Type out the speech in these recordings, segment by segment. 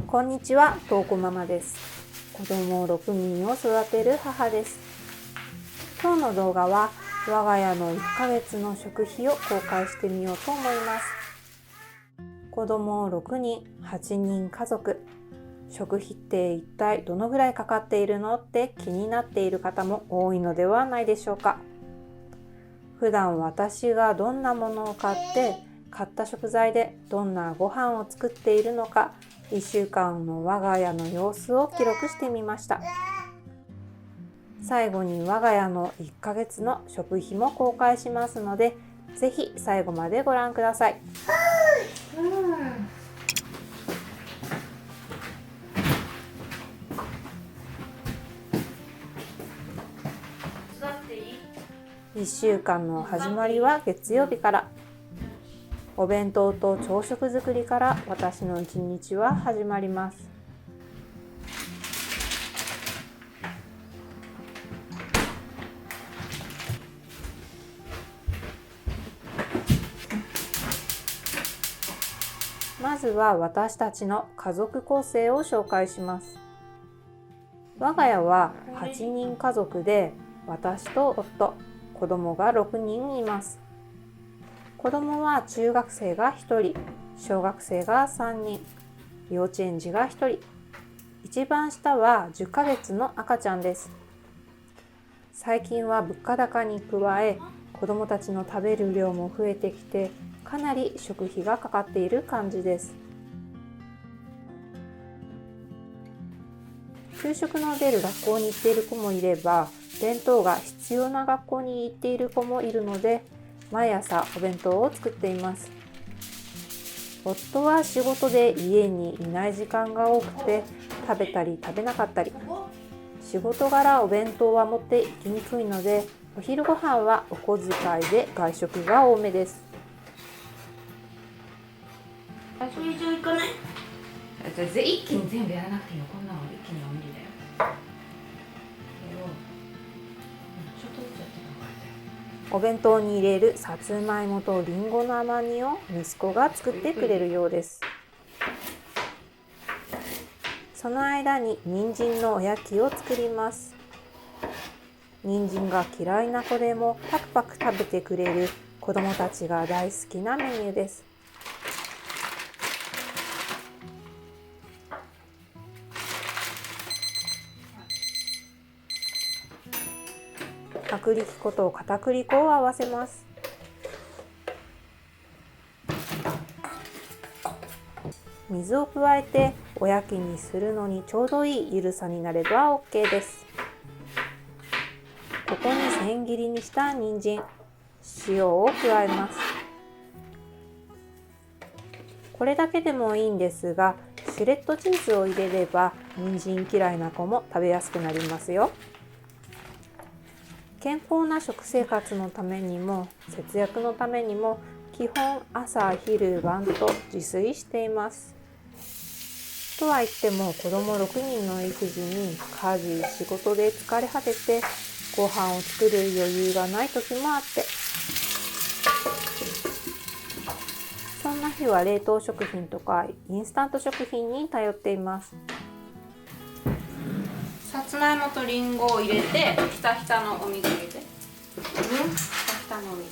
こんにちは、とうこママです。子供6人を育てる母です。今日の動画は我が家の1ヶ月の食費を公開してみようと思います。子供6人、8人家族。食費って一体どのぐらいかかっているのって気になっている方も多いのではないでしょうか。普段私がどんなものを買って買った食材でどんなご飯を作っているのか、1週間の我が家の様子を記録してみました。最後に我が家の1ヶ月の食費も公開しますので、ぜひ最後までご覧ください。1週間の始まりは月曜日から。お弁当と朝食作りから私の一日は始まります。まずは私たちの家族構成を紹介します。我が家は8人家族で、私と夫、子供が6人います。子供は中学生が1人、小学生が3人、幼稚園児が1人。一番下は10ヶ月の赤ちゃんです。最近は物価高に加え、子供たちの食べる量も増えてきて、かなり食費がかかっている感じです。給食の出る学校に行っている子もいれば、弁当が必要な学校に行っている子もいるので、毎朝お弁当を作っています。夫は仕事で家にいない時間が多くて、食べたり食べなかったり。仕事柄お弁当は持って行きにくいので、お昼ご飯はお小遣いで外食が多めです。それ以上いかない？一気に全部やらなくていいの。こんなの一気には無理だよ。ちょっとずつやってもらえたよ。お弁当に入れるさつまいもとりんごの甘煮を息子が作ってくれるようです。その間に人参のおやきを作ります。人参が嫌いな子でもパクパク食べてくれる子供たちが大好きなメニューです。薄力粉と片栗粉を合わせます。水を加えておやきにするのにちょうどいいゆるさになれば OK です。ここに千切りにした人参、塩を加えます。これだけでもいいんですが、シュレッドチーズを入れれば人参嫌いな子も食べやすくなりますよ。健康な食生活のためにも節約のためにも基本朝昼晩と自炊しています。とは言っても子供6人の育児に家事仕事で疲れ果ててご飯を作る余裕がない時もあって、そんな日は冷凍食品とかインスタント食品に頼っています。さつまいもとりんごを入れて、ひたひたのお水入れて。ひたひたのお水。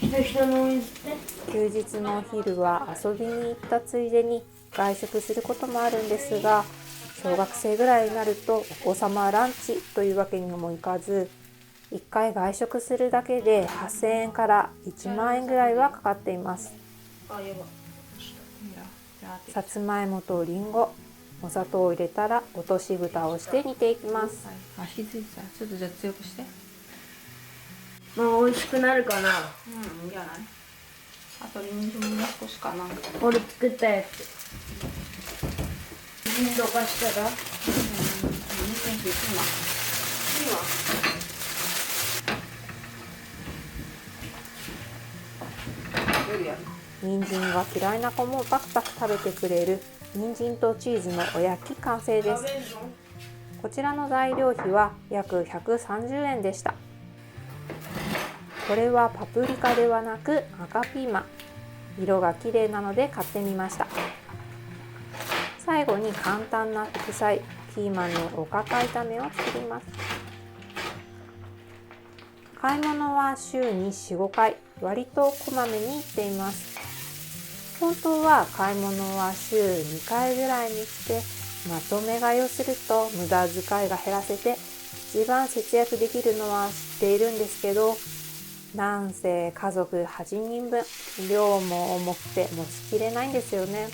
ひたひたのお水って？休日のお昼は遊びに行ったついでに外食することもあるんですが、小学生ぐらいになるとお子様ランチというわけにもいかず、1回外食するだけで8000円から1万円ぐらいはかかっています。さつまいもとりんご、お砂糖を入れたら落とし蓋をして煮ていきます。火づいた。ちょっとじゃあ強くして。まあ美味しくなるかな。いいんじゃない？あと人参も少しかな。俺作ったやつ。人参とかしたら？人参って人参が嫌いな子もパクパク食べてくれる人参とチーズのおやき完成です。こちらの材料費は約130円でした。これはパプリカではなく赤ピーマン。色が綺麗なので買ってみました。最後に簡単な副菜、ピーマンのおかか炒めを作ります。買い物は週に 4,5 回、割とこまめに行っています。本当は買い物は週2回ぐらいにしてまとめ買いをすると無駄遣いが減らせて一番節約できるのは知っているんですけど、なんせ家族8人分、量も重くて持ちきれないんですよね。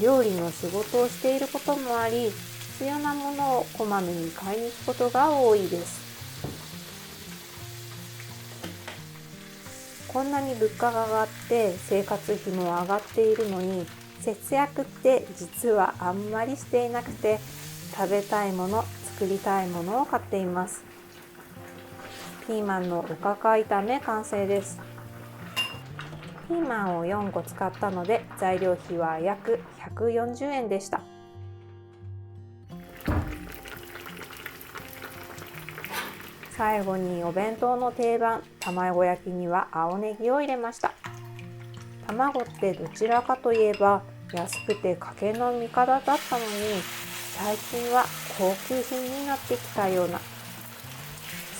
料理の仕事をしていることもあり、必要なものをこまめに買いに行くことが多いです。こんなに物価が上がって生活費も上がっているのに、節約って実はあんまりしていなくて、食べたいもの、作りたいものを買っています。ピーマンのおかか炒め完成です。ピーマンを4個使ったので材料費は約140円でした。最後にお弁当の定番、卵焼きには青ネギを入れました。卵ってどちらかといえば安くて家計の味方だったのに、最近は高級品になってきたような。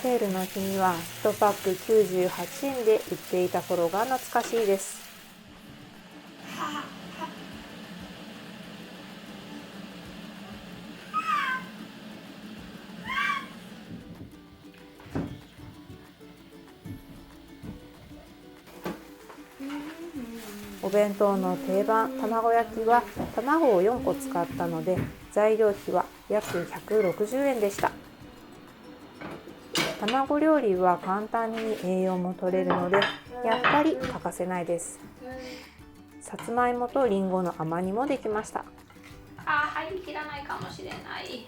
セールの日には1パック98円で売っていた頃が懐かしいです。お弁当の定番、卵焼きは卵を4個使ったので材料費は約160円でした。卵料理は簡単に栄養も取れるのでやっぱり欠かせないです。さつまいもとりんごの甘煮もできました。入りきらないかもしれない。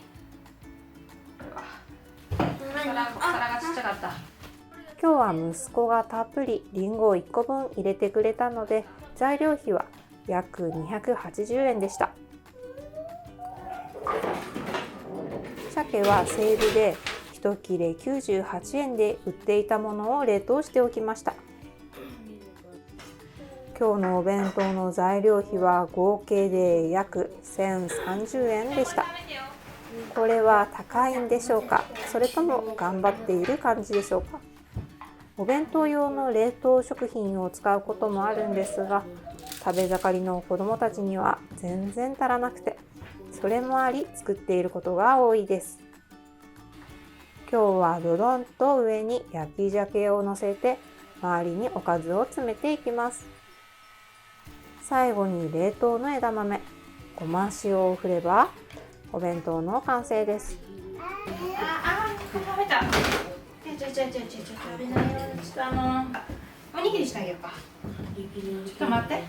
皿がちっちゃかった。今日は息子がたっぷりりんごを1個分入れてくれたので材料費は約280円でした。鮭はセールで1切れ98円で売っていたものを冷凍しておきました。今日のお弁当の材料費は合計で約1030円でした。これは高いんでしょうか、それとも頑張っている感じでしょうか。お弁当用の冷凍食品を使うこともあるんですが、食べ盛りの子どもたちには全然足らなくて、それもあり作っていることが多いです。今日はドドンと上に焼き鮭を乗せて周りにおかずを詰めていきます。最後に冷凍の枝豆、ごま塩を振ればお弁当の完成です。食べた。食べないよ。ちょっとおにぎりしてあげようか。ちょっと待って。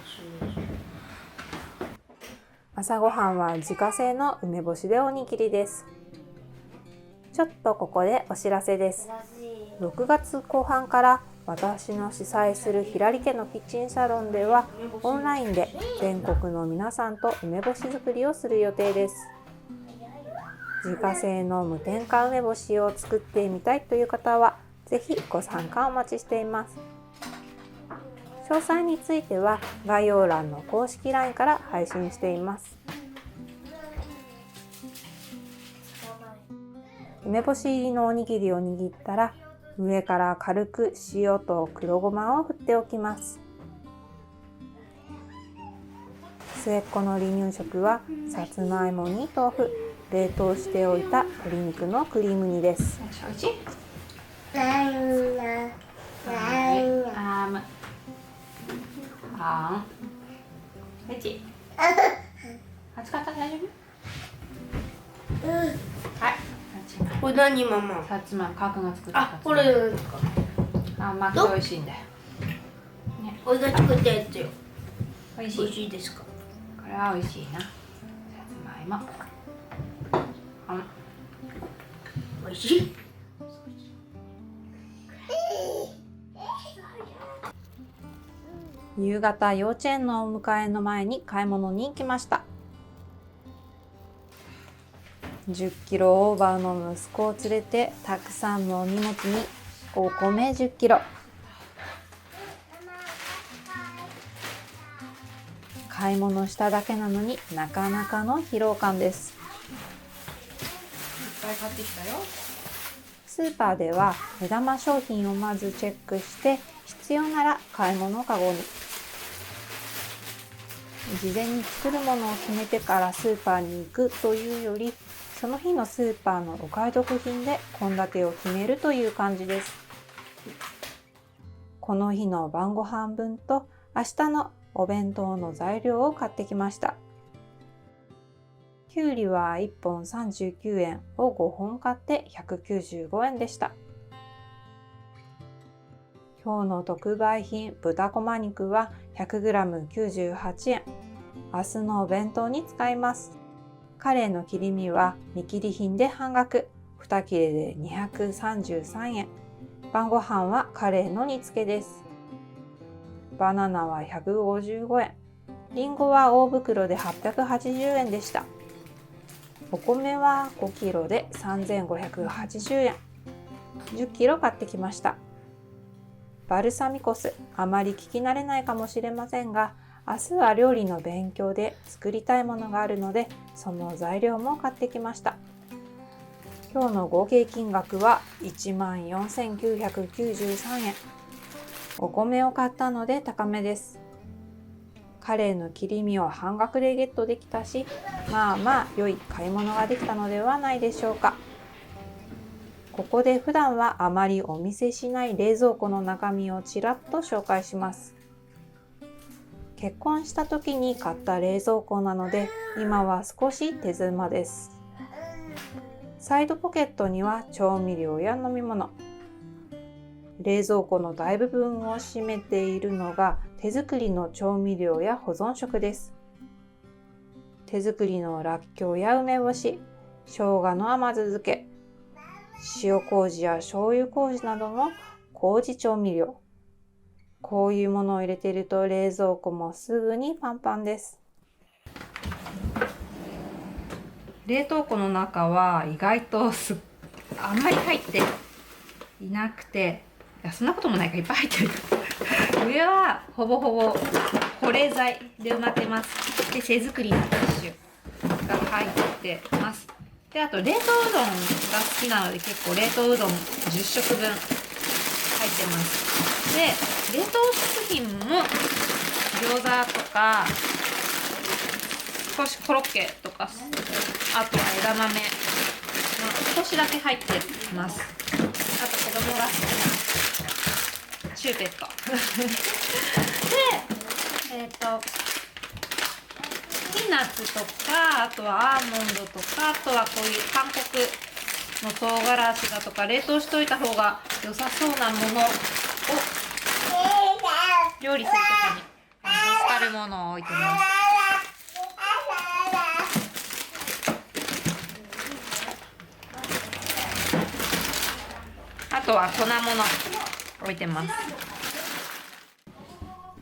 朝ごはんは自家製の梅干しでおにぎりです。ちょっとここでお知らせです。6月後半から私の主催するひらり家のキッチンサロンではオンラインで全国の皆さんと梅干し作りをする予定です。自家製の無添加梅干しを作ってみたいという方はぜひご参加お待ちしています。詳細については概要欄の公式 LINE から配信しています。梅干し入りのおにぎりを握ったら上から軽く塩と黒ごまを振っておきます。末っ子の離乳食はさつまいもに豆腐、冷凍しておいた鶏肉のクリーム煮です。おいしい？熱かった？大丈夫？はい。これ何ママ？さつまいも、角が作ったさつまいも。これですか？甘くて美味しいんだよ。ね、これが作ったやつよ。美味しい。美味しいですか？これは美味しいな。さつまいも。美味しい。夕方幼稚園のお迎えの前に買い物に行きました。10キロオーバーの息子を連れてたくさんのお荷物にお米10キロ。買い物しただけなのになかなかの疲労感です。いっぱい買ってきたよ。スーパーでは目玉商品をまずチェックして必要なら買い物かごに。事前に作るものを決めてからスーパーに行くというより、その日のスーパーのお買い得品で献立を決めるという感じです。この日の晩ご飯分と明日のお弁当の材料を買ってきました。きゅうりは1本39円を5本買って195円でした。今日の特売品豚こま肉は 100g98 円。明日のお弁当に使います。カレイの切り身は見切り品で半額、2切れで233円。晩ご飯はカレイの煮付けです。バナナは155円。リンゴは大袋で880円でした。お米は5キロで3580円。10キロ買ってきました。バルサミコ酢、あまり聞き慣れないかもしれませんが、明日は料理の勉強で作りたいものがあるので、その材料も買ってきました。今日の合計金額は 14,993 円。お米を買ったので高めです。カレイの切り身を半額でゲットできたし、まあまあ良い買い物ができたのではないでしょうか。ここで普段はあまりお見せしない冷蔵庫の中身をちらっと紹介します。結婚した時に買った冷蔵庫なので、今は少し手狭です。サイドポケットには調味料や飲み物。冷蔵庫の大部分を占めているのが手作りの調味料や保存食です。手作りのらっきょうや梅干し、生姜の甘酢漬け、塩麹や醤油麹などの麹調味料。こういうものを入れていると冷蔵庫もすぐにパンパンです。冷凍庫の中は意外とあんまり入っていなくて、いやそんなこともないか、いっぱい入ってる上はほぼほぼ保冷剤で埋まってます。で、手作りのティッシュが入ってます。で、あと冷凍うどんが好きなので結構冷凍うどん10食分入ってます。で、冷凍食品も餃子とか少しコロッケとか、あとは枝豆少しだけ入ってます。あと子供が好きなシューペットで、ピーナッツとか、あとはアーモンドとか、あとはこういう韓国の唐辛子だとか冷凍しといた方が良さそうなものを料理するときに助かるものを置いてます。あとは粉物置いてます。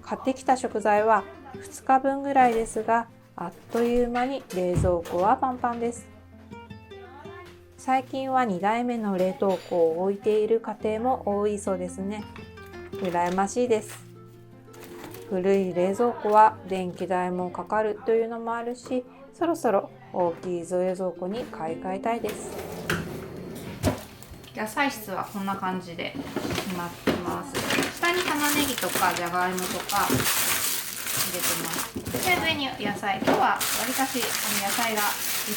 買ってきた食材は2日分ぐらいですが、あっという間に冷蔵庫はパンパンです。最近は2台目の冷凍庫を置いている家庭も多いそうですね。羨ましいです。古い冷蔵庫は電気代もかかるというのもあるし、そろそろ大きい冷蔵庫に買い替えたいです。野菜室はこんな感じで決まってます。下に玉ねぎとかじゃがいもとか入れてます。で、上に野菜。今日はわりかし野菜がいっ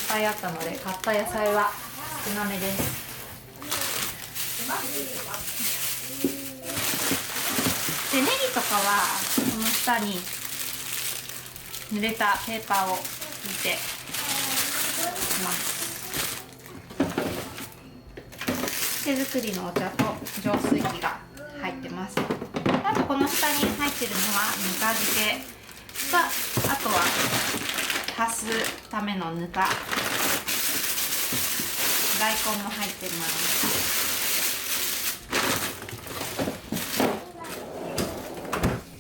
ぱいあったので、買った野菜は少なめです。で、ネギとかはこの下に濡れたペーパーを引いてます。手作りのお茶と浄水器が入ってます。あとこの下に入ってるのはぬか漬けか、あとは足すためのぬか、大根も入ってます。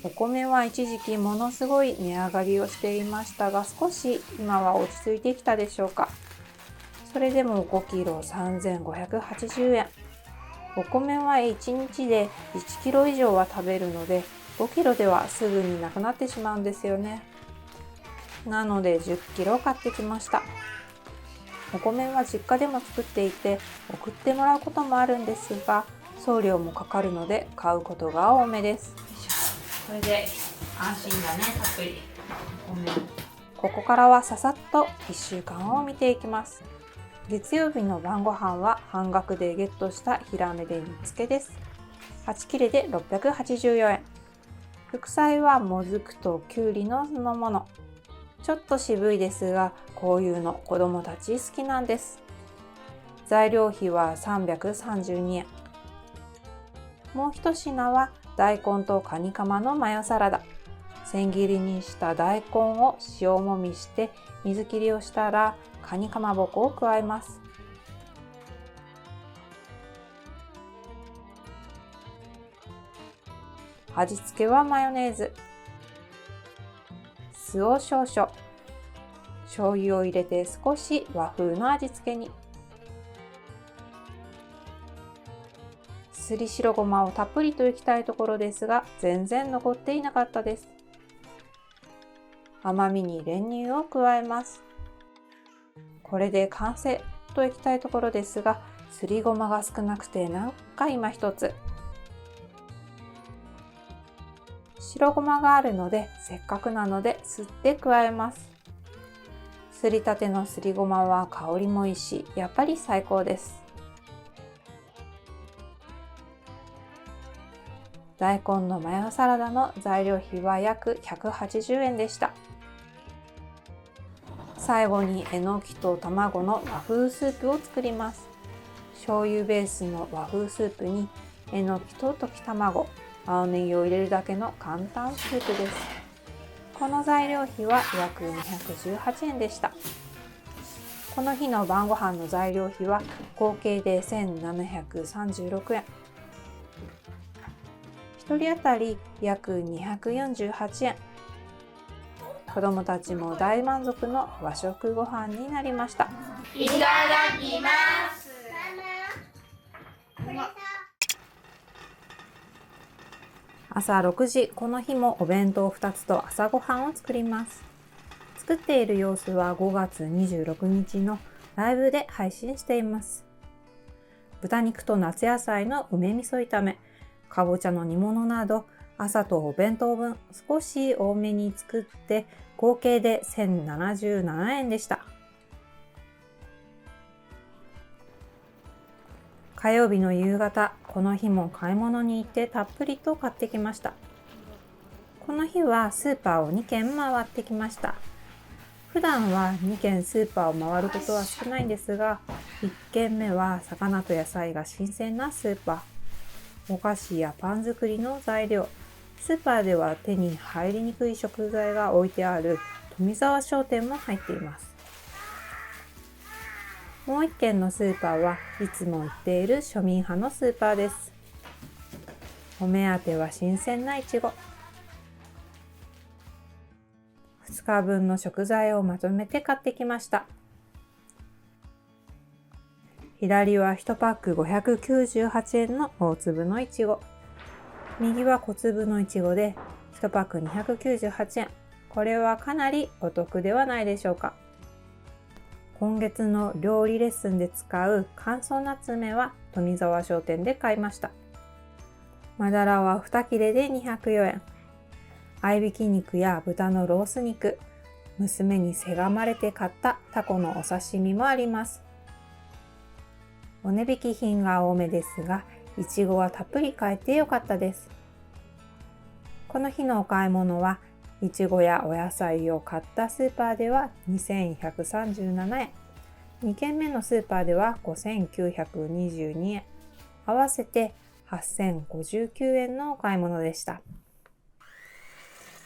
お米は一時期ものすごい値上がりをしていましたが、少し今は落ち着いてきたでしょうか。それでも5キロ3580円。お米は1日で1キロ以上は食べるので、5キロではすぐになくなってしまうんですよね。なので10キロ買ってきました。お米は実家でも作っていて送ってもらうこともあるんですが、送料もかかるので買うことが多めです。これで安心だね、たっぷりお米。ここからはささっと1週間を見ていきます。月曜日の晩ご飯は半額でゲットしたヒラメで煮付けです。8切れで684円。副菜はもずくときゅうりの酢の物。ちょっと渋いですが、こういうの子供たち好きなんです。材料費は332円。もう一品は大根とカニカマのマヨサラダ。千切りにした大根を塩もみして水切りをしたらカニかまぼこを加えます。味付けはマヨネーズ、酢を少々、醤油を入れて少し和風の味付けに。すり白ごまをたっぷりといきたいところですが、全然残っていなかったです。甘みに練乳を加えます。これで完成といきたいところですが、すりごまが少なくてなんか今一つ。白ごまがあるのでせっかくなのですって加えます。すりたてのすりごまは香りもいいし、やっぱり最高です。大根のマヨサラダの材料費は約180円でした。最後にえのきと卵の和風スープを作ります。醤油ベースの和風スープにえのきと溶き卵、青ネギを入れるだけの簡単スープです。この材料費は約218円でした。この日の晩ご飯の材料費は合計で1736円。1人当たり約248円。子どもたちも大満足の和食ご飯になりました。いただきます。朝6時、この日もお弁当2つと朝ごはんを作ります。作っている様子は5月26日のライブで配信しています。豚肉と夏野菜の梅味噌炒め、かぼちゃの煮物など朝とお弁当分少し多めに作って合計で1077円でした。火曜日の夕方、この日も買い物に行ってたっぷりと買ってきました。この日はスーパーを2軒回ってきました。普段は2軒スーパーを回ることは少ないんですが、1軒目は魚と野菜が新鮮なスーパー。お菓子やパン作りの材料、スーパーでは手に入りにくい食材が置いてある富沢商店も入っています。もう一軒のスーパーはいつも行っている庶民派のスーパーです。お目当ては新鮮ないちご。2日分の食材をまとめて買ってきました。左は1パック598円の大粒のいちご。右は小粒のいちごで1パック298円。これはかなりお得ではないでしょうか。今月の料理レッスンで使う乾燥ナツメは富沢商店で買いました。マダラは2切れで204円。合いびき肉や豚のロース肉、娘にせがまれて買ったタコのお刺身もあります。お値引き品が多めですが、いちごはたっぷり買えてよかったです。この日のお買い物は、いちごやお野菜を買ったスーパーでは2137円。2軒目のスーパーでは5922円。合わせて8059円のお買い物でした。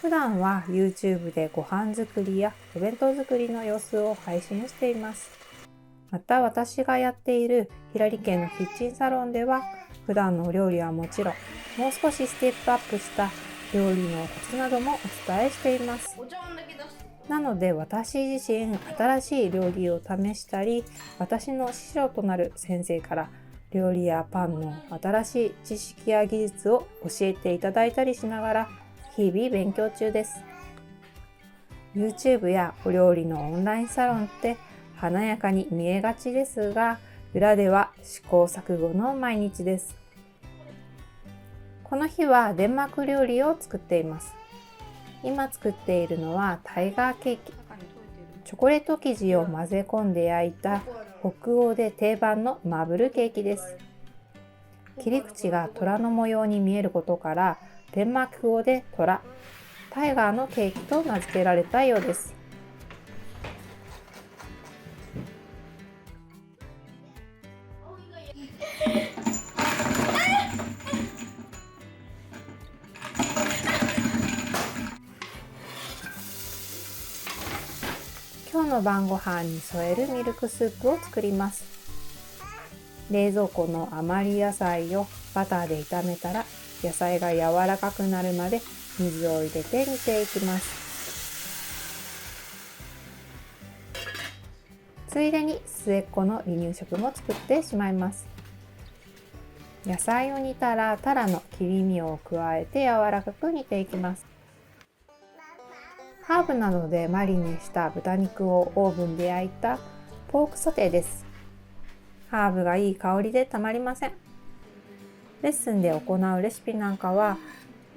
普段は YouTube でご飯作りやお弁当作りの様子を配信しています。また私がやっているひらり家のキッチンサロンでは普段のお料理はもちろんもう少しステップアップした料理のコツなどもお伝えしています。お茶碗だけ出して。なので私自身新しい料理を試したり、私の師匠となる先生から料理やパンの新しい知識や技術を教えていただいたりしながら日々勉強中です。YouTube やお料理のオンラインサロンって華やかに見えがちですが、裏では試行錯誤の毎日です。この日はデンマーク料理を作っています。今作っているのはタイガーケーキ。チョコレート生地を混ぜ込んで焼いた北欧で定番のマーブルケーキです。切り口が虎の模様に見えることからデンマーク語で虎、タイガーのケーキと名付けられたようです。今日の晩ご飯に添えるミルクスープを作ります。冷蔵庫の余り野菜をバターで炒めたら、野菜が柔らかくなるまで水を入れて煮ていきます。ついでに末っ子の離乳食も作ってしまいます。野菜を煮たらタラの切り身を加えて柔らかく煮ていきます。ハーブなどでマリネした豚肉をオーブンで焼いたポークソテーです。ハーブがいい香りでたまりません。レッスンで行うレシピなんかは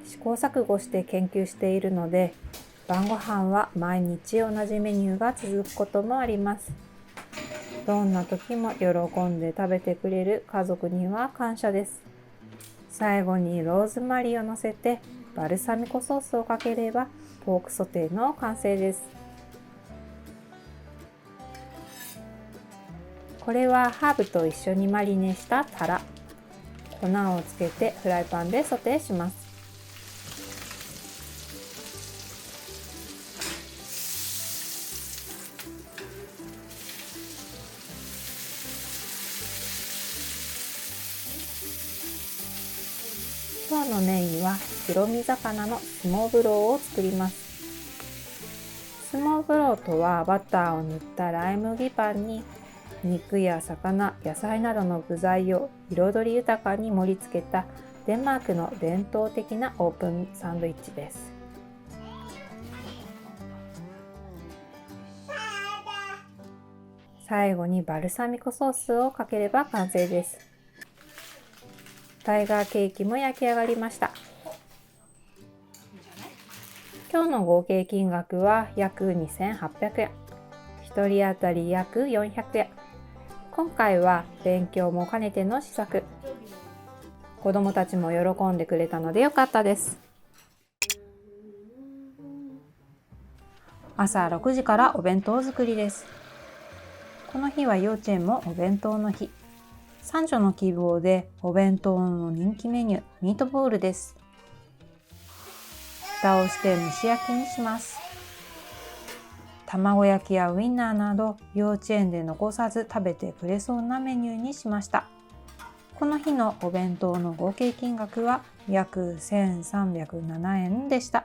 試行錯誤して研究しているので、晩ご飯は毎日同じメニューが続くこともあります。どんな時も喜んで食べてくれる家族には感謝です。最後にローズマリーを乗せてバルサミコソースをかければポークソテーの完成です。これはハーブと一緒にマリネしたタラ。粉をつけてフライパンでソテーします。今日のメインは白身魚のスモーブローを作ります。スモーブローとはバターを塗ったライ麦パンに肉や魚、野菜などの具材を彩り豊かに盛り付けたデンマークの伝統的なオープンサンドイッチです。最後にバルサミコソースをかければ完成です。タイガーケーキも焼き上がりました。今日の合計金額は約2800円。1人当たり約400円。今回は勉強も兼ねての試作。子供たちも喜んでくれたのでよかったです。朝6時からお弁当作りです。この日は幼稚園もお弁当の日。三女の希望でお弁当の人気メニュー、ミートボールです。蓋をして蒸し焼きにします。卵焼きやウインナーなど幼稚園で残さず食べてくれそうなメニューにしました。この日のお弁当の合計金額は約1307円でした。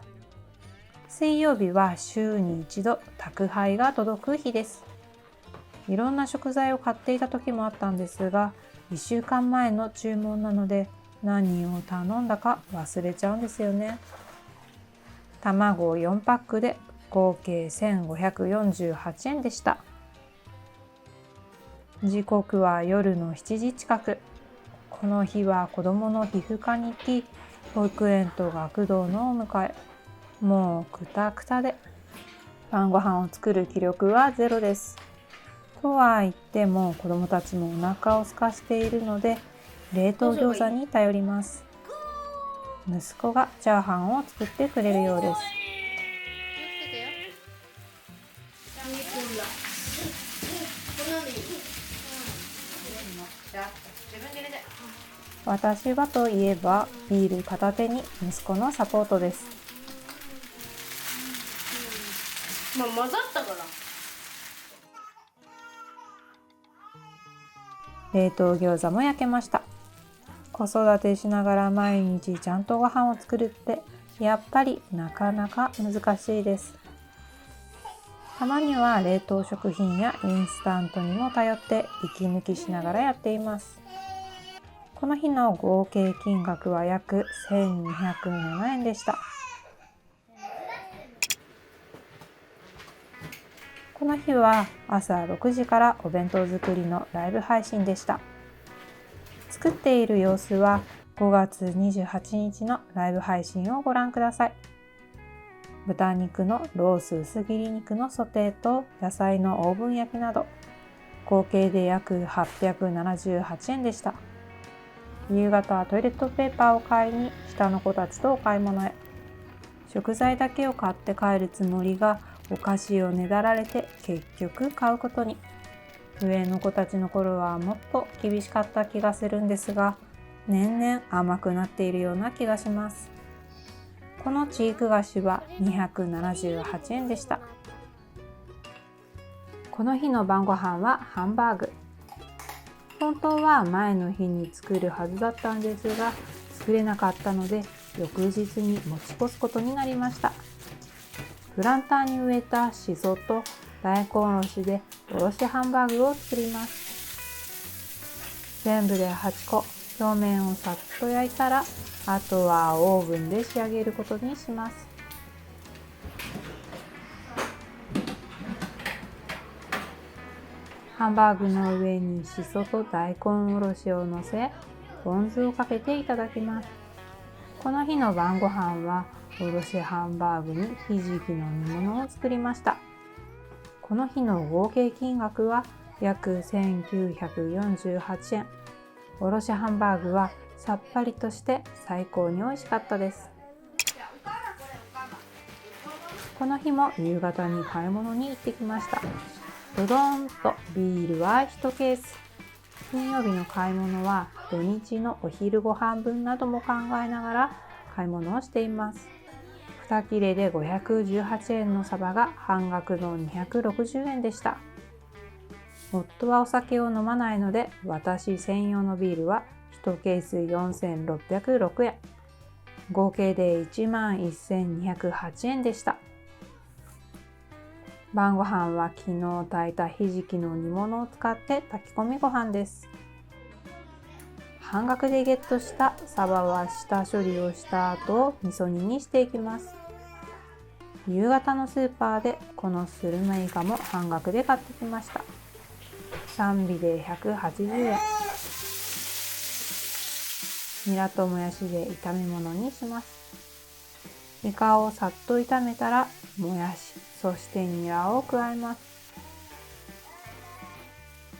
水曜日は週に一度宅配が届く日です。いろんな食材を買っていた時もあったんですが、1週間前の注文なので何を頼んだか忘れちゃうんですよね。卵を4パックで合計1548円でした。時刻は夜の7時近く。この日は子供の皮膚科に行き、保育園と学童のお迎え。もうくたくたで、晩ご飯を作る気力はゼロです。とは言っても子供たちもお腹を空かしているので、冷凍餃子に頼ります。息子がチャーハンを作ってくれるようです。私はといえばビール片手に息子のサポートです。混ざったから。冷凍餃子も焼けました。子育てしながら毎日ちゃんとご飯を作るってやっぱりなかなか難しいです。たまには冷凍食品やインスタントにも頼って息抜きしながらやっています。この日の合計金額は約1207円でした。この日は朝6時からお弁当作りのライブ配信でした。作っている様子は5月28日のライブ配信をご覧ください。豚肉のロース薄切り肉のソテーと野菜のオーブン焼きなど合計で約878円でした。夕方はトイレットペーパーを買いに下の子たちとお買い物へ。食材だけを買って帰るつもりがお菓子をねだられて結局買うことに。上の子たちの頃はもっと厳しかった気がするんですが、年々甘くなっているような気がします。このチーク菓子は278円でした。この日の晩ご飯はハンバーグ。本当は前の日に作るはずだったんですが、作れなかったので翌日に持ち越すことになりました。プランターに植えたシソと大根おろしでおろしハンバーグを作ります。全部で8個、表面をさっと焼いたら、あとはオーブンで仕上げることにします。ハンバーグの上にシソと大根おろしをのせ、ポン酢をかけていただきます。この日の晩ご飯はおろしハンバーグにひじきの煮物を作りました。この日の合計金額は約1948円。おろしハンバーグはさっぱりとして最高に美味しかったです。この日も夕方に買い物に行ってきました。ドドーンとビールは1ケース。金曜日の買い物は土日のお昼ご飯分なども考えながら買い物をしています。2切れで518円のサバが半額の260円でした。夫はお酒を飲まないので、私専用のビールは1ケース4606円。合計で11,208円でした。晩ご飯は昨日炊いたひじきの煮物を使って炊き込みご飯です。半額でゲットしたサバは下処理をした後、味噌煮にしていきます。夕方のスーパーでこのスルメイカも半額で買ってきました。3尾で180円。ニラともやしで炒め物にします。イカをさっと炒めたらもやし、そしてニラを加えます。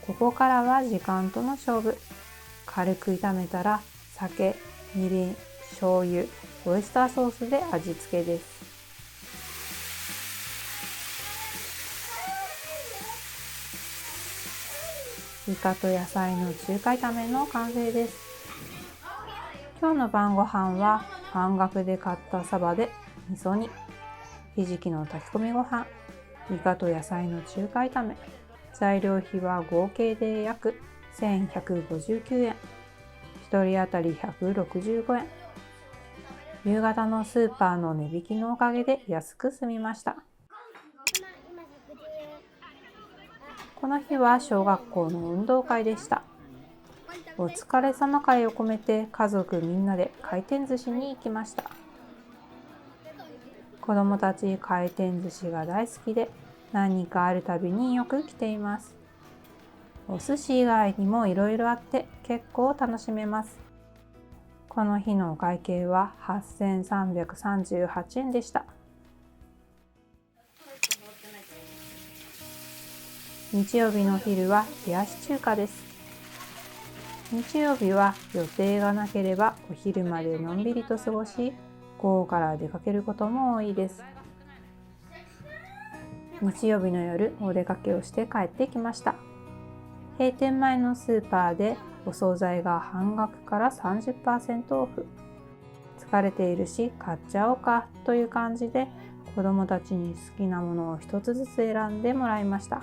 ここからは時間との勝負。軽く炒めたら酒、みりん、醤油、オイスターソースで味付けです。イカと野菜の中華炒めの完成です。今日の晩ご飯は半額で買ったサバで味噌煮、ひじきの炊き込みご飯、イカと野菜の中華炒め。材料費は合計で約1159円。1人当たり165円。夕方のスーパーの値引きのおかげで安く済みました。この日は小学校の運動会でした。お疲れ様会を込めて家族みんなで回転寿司に行きました。子供たち回転寿司が大好きで、何かあるたびによく来ています。お寿司以外にもいろいろあって結構楽しめます。この日のお会計は8338円でした。日曜日の昼は冷やし中華です。日曜日は予定がなければお昼までのんびりと過ごし、午後から出かけることも多いです。日曜日の夜、お出かけをして帰ってきました。閉店前のスーパーでお惣菜が半額から 30% オフ。疲れているし買っちゃおうかという感じで、子どもたちに好きなものを一つずつ選んでもらいました。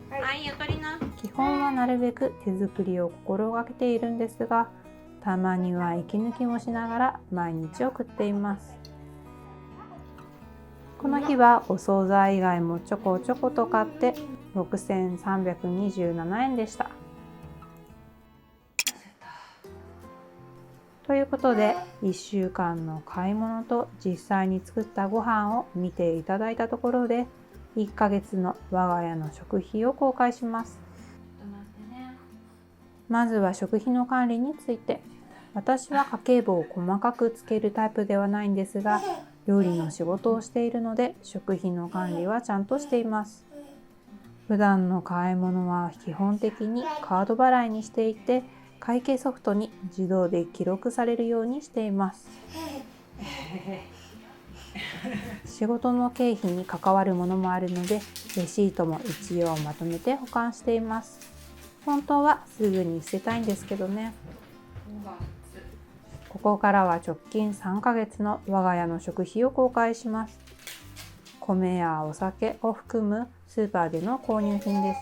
はい、ゆとりな。基本はなるべく手作りを心がけているんですが、たまには息抜きもしながら毎日送っています。この日はお惣菜以外もちょこちょこと買って6327円でした。ということで1週間の買い物と実際に作ったご飯を見ていただいたところで1ヶ月の我が家の食費を公開します。まずは食費の管理について。私は家計簿を細かくつけるタイプではないんですが、料理の仕事をしているので食費の管理はちゃんとしています。普段の買い物は基本的にカード払いにしていて、会計ソフトに自動で記録されるようにしています。仕事の経費に関わるものもあるので、レシートも一応まとめて保管しています。本当はすぐに捨てたいんですけどね。ここからは直近3ヶ月の我が家の食費を公開します。米やお酒を含むスーパーでの購入品です。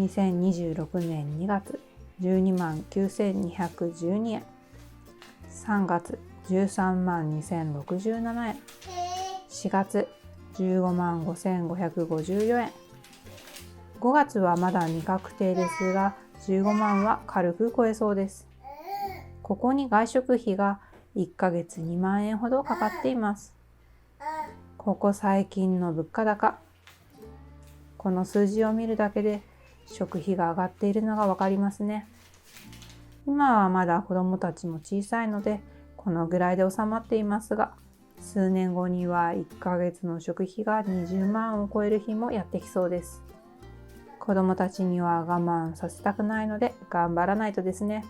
2026年2月12万9212円、3月13万2067円、4月15万5554円、5月はまだ未確定ですが15万は軽く超えそうです。ここに外食費が1ヶ月2万円ほどかかっています。ここ最近の物価高、この数字を見るだけで食費が上がっているのがわかりますね。今はまだ子供たちも小さいのでこのぐらいで収まっていますが、数年後には1ヶ月の食費が20万を超える日もやってきそうです。子供たちには我慢させたくないので頑張らないとですね。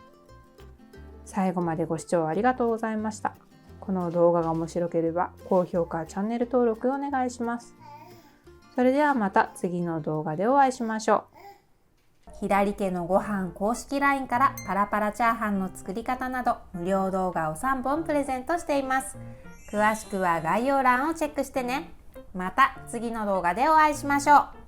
最後までご視聴ありがとうございました。この動画が面白ければ高評価、チャンネル登録お願いします。それではまた次の動画でお会いしましょう。左手のご飯公式 LINE からパラパラチャーハンの作り方など無料動画を3本プレゼントしています。詳しくは概要欄をチェックしてね。また次の動画でお会いしましょう。